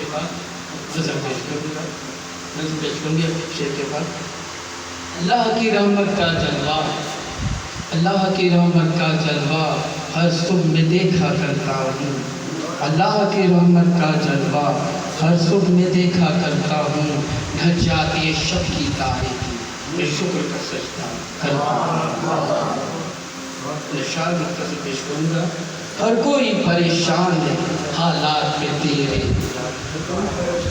کے بعد نظر پیش کروں گا، نظر پیش کروں گی شعر کے بعد۔ اللہ کی رحمت کا جلوہ، اللہ کی رحمت کا جلوہ ہر صبح میں دیکھا کرتا ہوں، اللہ کی رحمت کا جلوہ ہر صبح میں دیکھا کرتا ہوں، ڈھک جاتی ہے شب کی تاریکی میں شکر کا سجدہ کرتا ہوں۔ نشان مختصر پیش کروں گا۔ ہر کوئی پریشان ہے حالات پہ تیرے،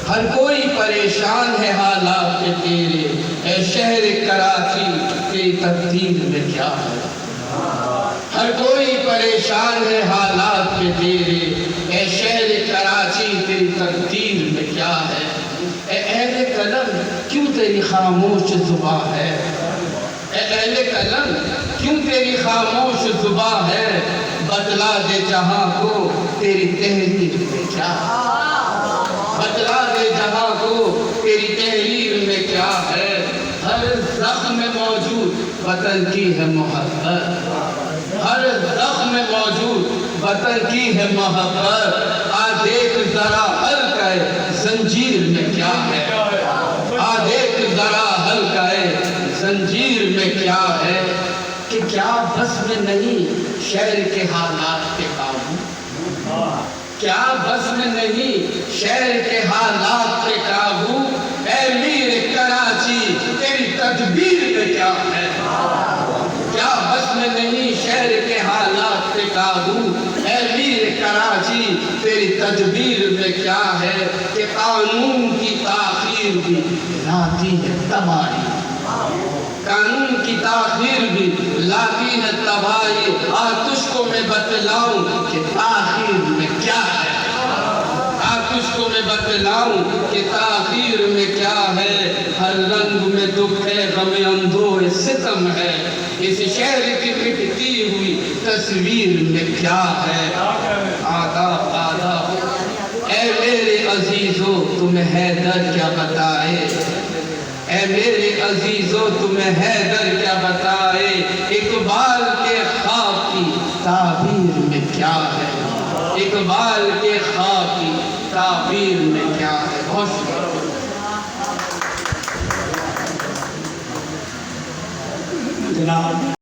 ہر کوئی پریشان ہے حالات پہ تیرے، اے شہر کراچی تیری تقدیر میں کیا ہے؟ ہر کوئی پریشان ہے حالات پہ تیرے، اے شہر کراچی تیری تقدیر میں کیا ہے؟ اے اہل قلم کیوں تیری خاموش زباں ہے؟ اے اہل قلم کیوں تیری خاموش زباں ہے؟ بتلا دے جہاں کو تیری تحریر میں کیا ہے؟ بتلا دے جہاں کو تیری تحریر میں کیا ہے؟ ہر زخم میں موجود وطن کی ہے محبت، ہر زخم میں موجود وطن کی ہے محبت، آ دیکھ ذرا حلقہ زنجیر میں کیا ہے؟ آ دیکھ ذرا حلقہ زنجیر میں کیا ہے؟ کہ کیا بس میں نہیں شہر کے حالات پہ قابو؟ کیا بس میں نہیں شہر کے حالات پہ قابو؟ اے میر کراچی تیری تدبیر میں کیا ہے؟ کیا بس میں نہیں شہر کے حالات پہ قابو؟ اے میر کراچی تیری تدبیر میں کیا ہے؟ کہ قانون کی تاخیر بھی لاتی ہے تباہی، قانون کی تاخیر بھی لاتی ہے تباہی، تجھ کو میں بتلاؤں کہ تاخیر میں کیا ہے؟ تجھ کو میں بتلاؤں کہ تاخیر میں کیا ہے؟ ہر رنگ میں دکھ ہے، غم اندوہ ستم ہے، اس شہر کی مٹتی ہوئی تصویر میں کیا ہے؟ آداب آداب۔ اے میرے عزیزو تمہیں حیدر کیا بتائے، اے میرے عزیزو تمہیں حیدر کیا بتائے، اقبال کے خواب کی تعبیر میں کیا ہے؟ اقبال کے خواب کی تعبیر میں کیا ہے؟ بہت شکریہ جناب۔